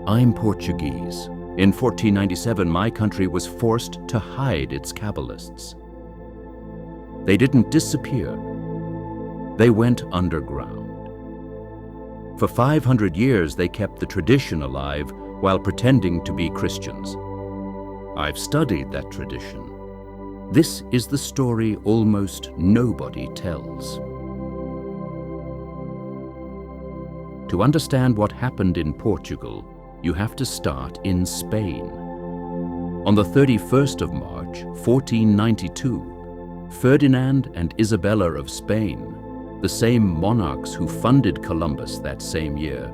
I'm Portuguese. In 1497, my country was forced to hide its Kabbalists. They didn't disappear. They went underground. For 500 years, they kept the tradition alive while pretending to be Christians. I've studied that tradition. This is the story almost nobody tells. To understand what happened in Portugal, you have to start in Spain. On the 31st of March, 1492, Ferdinand and Isabella of Spain, the same monarchs who funded Columbus that same year,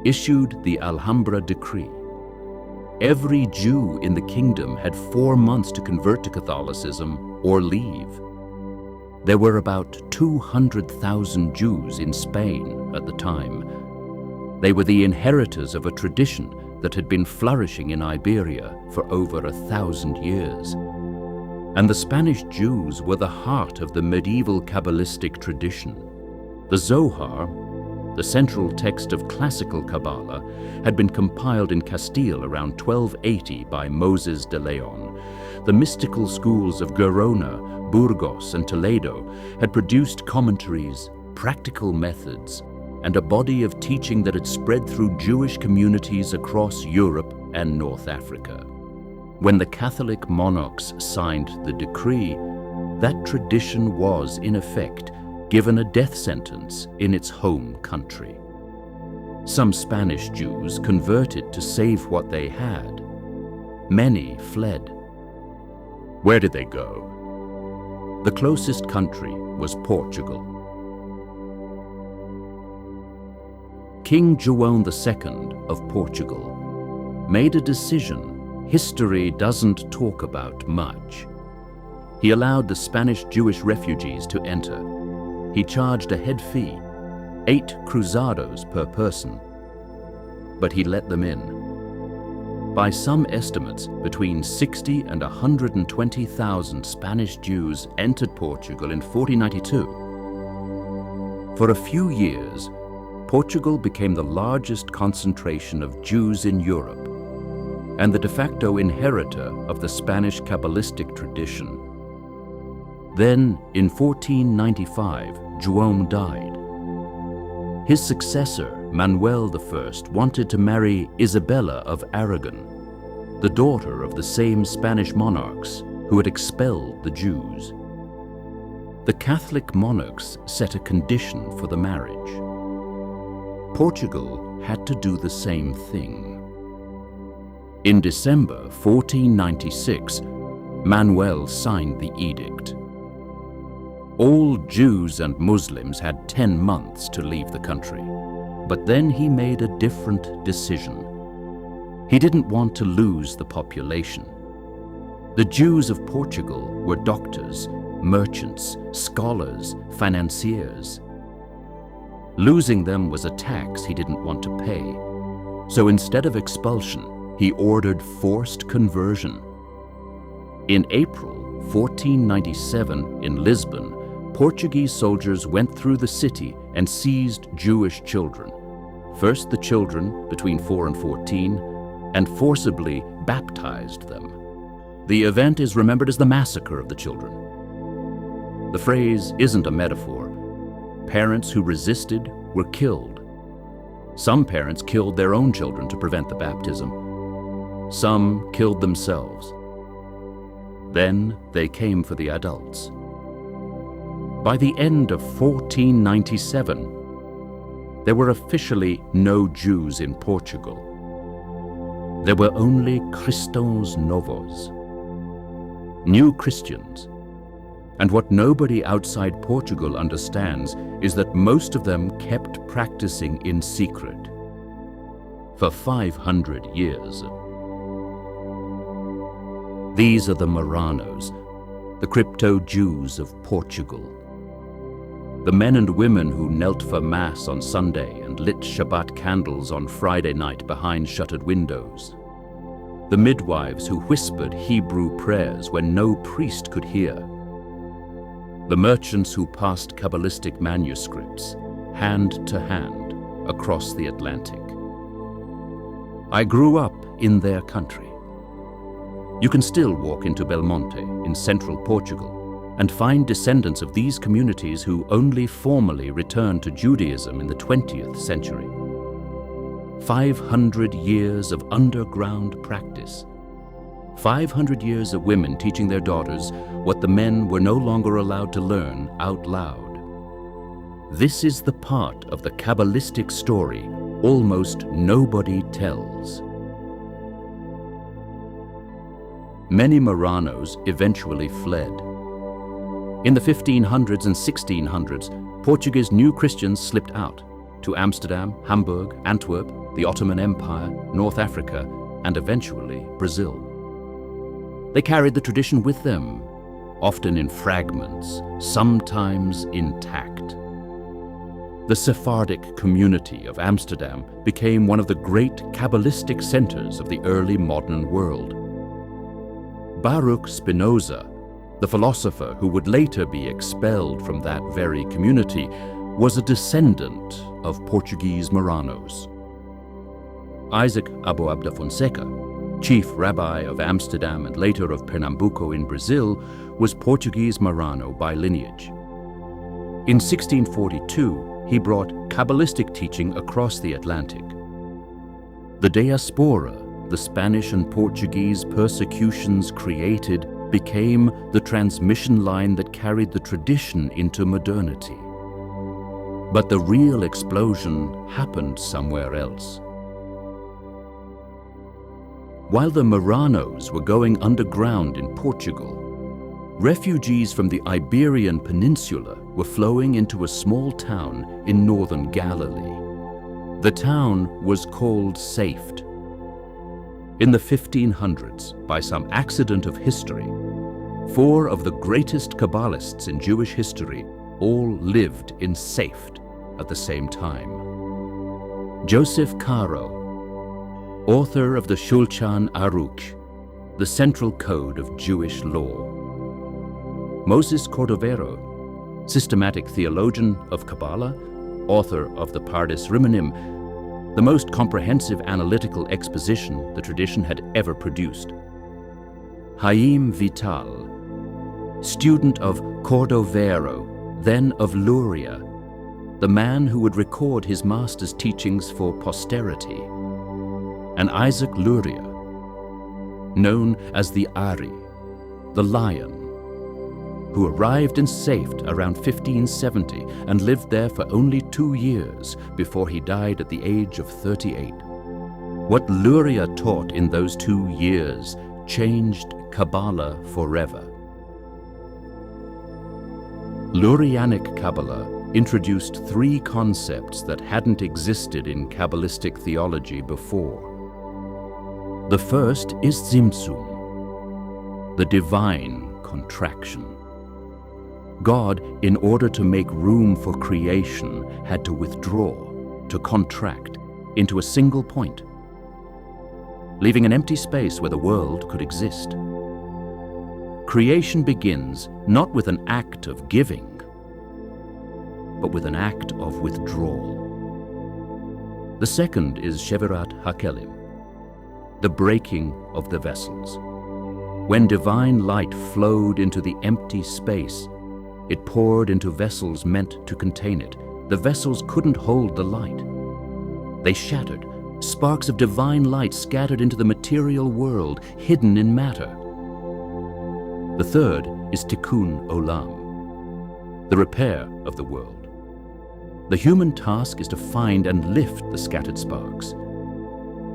issued the Alhambra Decree. Every Jew in the kingdom had 4 months to convert to Catholicism or leave. There were about 200,000 Jews in Spain at the time. They were the inheritors of a tradition that had been flourishing in Iberia for over 1,000 years. And the Spanish Jews were the heart of the medieval Kabbalistic tradition. The Zohar, the central text of classical Kabbalah, had been compiled in Castile around 1280 by Moses de Leon. The mystical schools of Gerona, Burgos, and Toledo had produced commentaries, practical methods, and a body of teaching that had spread through Jewish communities across Europe and North Africa. When the Catholic monarchs signed the decree, that tradition was, in effect, given a death sentence in its home country. Some Spanish Jews converted to save what they had. Many fled. Where did they go? The closest country was Portugal. King João II of Portugal made a decision history doesn't talk about much. He allowed the Spanish Jewish refugees to enter. He charged a head fee, 8 cruzados per person, but he let them in. By some estimates, between 60 and 120,000 Spanish Jews entered Portugal in 1492. For a few years, Portugal became the largest concentration of Jews in Europe and the de facto inheritor of the Spanish Kabbalistic tradition. Then, in 1495, João died. His successor, Manuel I, wanted to marry Isabella of Aragon, the daughter of the same Spanish monarchs who had expelled the Jews. The Catholic monarchs set a condition for the marriage. Portugal had to do the same thing. In December 1496, Manuel signed the edict. All Jews and Muslims had 10 months to leave the country, but then he made a different decision. He didn't want to lose the population. The Jews of Portugal were doctors, merchants, scholars, financiers. Losing them was a tax he didn't want to pay. So instead of expulsion, he ordered forced conversion. In April 1497 in Lisbon, Portuguese soldiers went through the city and seized Jewish children. First the children between 4 and 14, and forcibly baptized them. The event is remembered as the massacre of the children. The phrase isn't a metaphor. Parents who resisted were killed. Some parents killed their own children to prevent the baptism. Some killed themselves. Then they came for the adults. By the end of 1497, there were officially no Jews in Portugal. There were only Cristãos-Novos, new Christians. And what nobody outside Portugal understands is that most of them kept practicing in secret for 500 years. These are the Marranos, the crypto-Jews of Portugal. The men and women who knelt for Mass on Sunday and lit Shabbat candles on Friday night behind shuttered windows. The midwives who whispered Hebrew prayers when no priest could hear. The merchants who passed Kabbalistic manuscripts, hand to hand, across the Atlantic. I grew up in their country. You can still walk into Belmonte in central Portugal and find descendants of these communities who only formally returned to Judaism in the 20th century. 500 years of underground practice. 500 years of women teaching their daughters what the men were no longer allowed to learn out loud. This is the part of the Kabbalistic story almost nobody tells. Many Marranos eventually fled. In the 1500s and 1600s, Portuguese New Christians slipped out to Amsterdam, Hamburg, Antwerp, the Ottoman Empire, North Africa, and eventually Brazil. They carried the tradition with them, often in fragments, sometimes intact. The Sephardic community of Amsterdam became one of the great Kabbalistic centers of the early modern world. Baruch Spinoza, the philosopher who would later be expelled from that very community, was a descendant of Portuguese Marranos. Isaac Aboab da Fonseca, chief rabbi of Amsterdam and later of Pernambuco in Brazil, was Portuguese Marrano by lineage. In 1642, he brought Kabbalistic teaching across the Atlantic. The diaspora the Spanish and Portuguese persecutions created became the transmission line that carried the tradition into modernity. But the real explosion happened somewhere else. While the Marranos were going underground in Portugal, refugees from the Iberian Peninsula were flowing into a small town in northern Galilee. The town was called Safed. In the 1500s, by some accident of history, 4 of the greatest Kabbalists in Jewish history all lived in Safed at the same time. Joseph Caro, author of the Shulchan Aruch, the central code of Jewish law. Moses Cordovero, systematic theologian of Kabbalah, author of the Pardes Rimonim, the most comprehensive analytical exposition the tradition had ever produced. Haim Vital, student of Cordovero, then of Luria, the man who would record his master's teachings for posterity, and Isaac Luria, known as the Ari, the lion, who arrived in Safed around 1570 and lived there for only 2 years before he died at the age of 38. What Luria taught in those 2 years changed Kabbalah forever. Lurianic Kabbalah introduced 3 concepts that hadn't existed in Kabbalistic theology before. The first is Tzimtzum, the divine contraction. God, in order to make room for creation, had to withdraw, to contract, into a single point, leaving an empty space where the world could exist. Creation begins not with an act of giving, but with an act of withdrawal. The second is Shevirat HaKelim, the breaking of the vessels. When divine light flowed into the empty space, it poured into vessels meant to contain it. The vessels couldn't hold the light. They shattered. Sparks of divine light scattered into the material world, hidden in matter. The third is Tikkun Olam, the repair of the world. The human task is to find and lift the scattered sparks.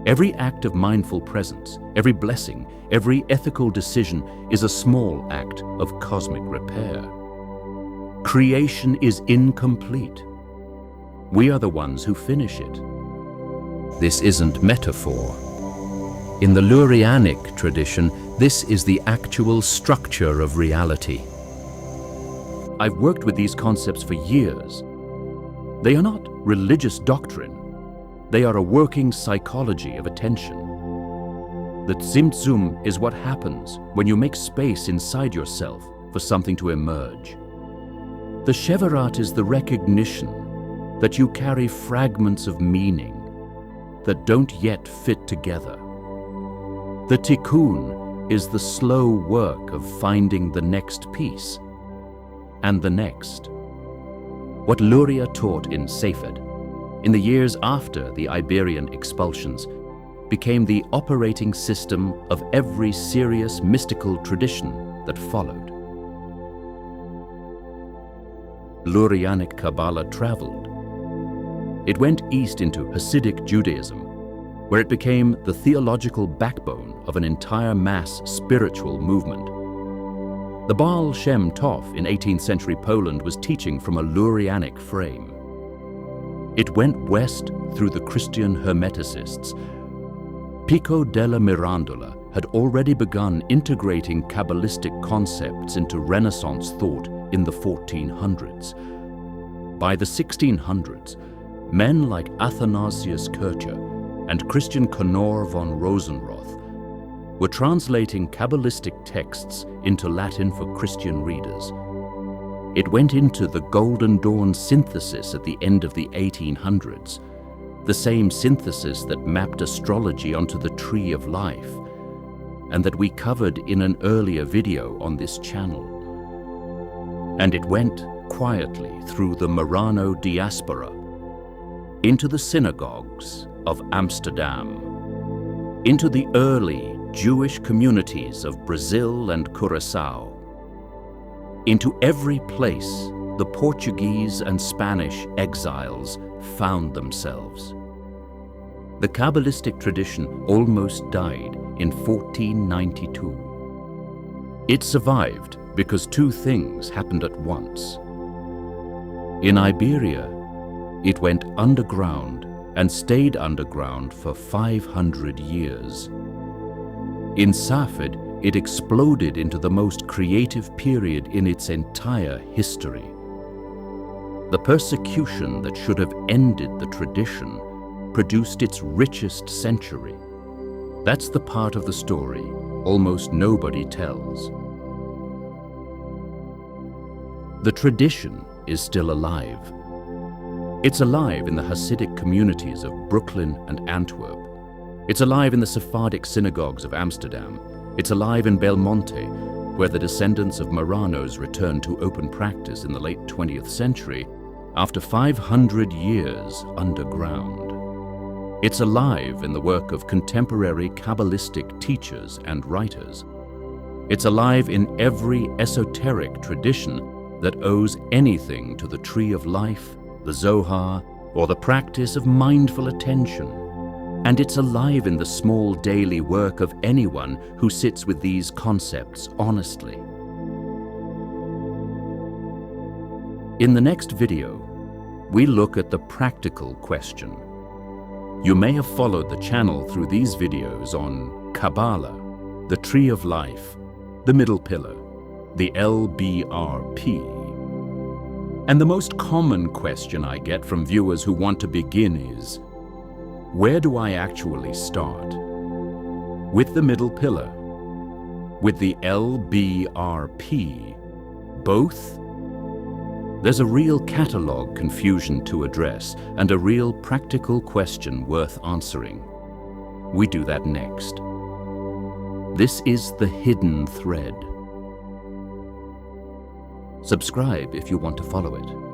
Every act of mindful presence, every blessing, every ethical decision is a small act of cosmic repair. Creation is incomplete. We are the ones who finish it. This isn't metaphor. In the Lurianic tradition, this is the actual structure of reality. I've worked with these concepts for years. They are not religious doctrine. They are a working psychology of attention. The Tzimtzum is what happens when you make space inside yourself for something to emerge. The Shevirat is the recognition that you carry fragments of meaning, that don't yet fit together. The Tikkun is the slow work of finding the next piece, and the next. What Luria taught in Sephardic, in the years after the Iberian expulsions, became the operating system of every serious mystical tradition that followed. Lurianic Kabbalah traveled. It went east into Hasidic Judaism, where it became the theological backbone of an entire mass spiritual movement. The Baal Shem Tov in 18th century Poland was teaching from a Lurianic frame. It went west through the Christian Hermeticists. Pico della Mirandola had already begun integrating Kabbalistic concepts into Renaissance thought in the 1400s. By the 1600s, men like Athanasius Kircher and Christian Conor von Rosenroth were translating Kabbalistic texts into Latin for Christian readers. It went into the Golden Dawn synthesis at the end of the 1800s, the same synthesis that mapped astrology onto the tree of life, and that we covered in an earlier video on this channel. And it went quietly through the Marrano diaspora, into the synagogues of Amsterdam, into the early Jewish communities of Brazil and Curaçao, into every place the Portuguese and Spanish exiles found themselves. The Kabbalistic tradition almost died in 1492. It survived because two things happened at once. In Iberia, it went underground and stayed underground for 500 years. In Sephardic, it exploded into the most creative period in its entire history. The persecution that should have ended the tradition produced its richest century. That's the part of the story almost nobody tells. The tradition is still alive. It's alive in the Hasidic communities of Brooklyn and Antwerp. It's alive in the Sephardic synagogues of Amsterdam. It's alive in Belmonte, where the descendants of Marranos returned to open practice in the late 20th century after 500 years underground. It's alive in the work of contemporary Kabbalistic teachers and writers. It's alive in every esoteric tradition that owes anything to the Tree of Life, the Zohar, or the practice of mindful attention. And it's alive in the small daily work of anyone who sits with these concepts honestly. In the next video, we look at the practical question. You may have followed the channel through these videos on Kabbalah, the Tree of Life, the Middle Pillar, the LBRP. And the most common question I get from viewers who want to begin is, where do I actually start? With the Middle Pillar? With the LBRP? Both? There's a real catalog confusion to address and a real practical question worth answering. We do that next. This is the hidden thread. Subscribe if you want to follow it.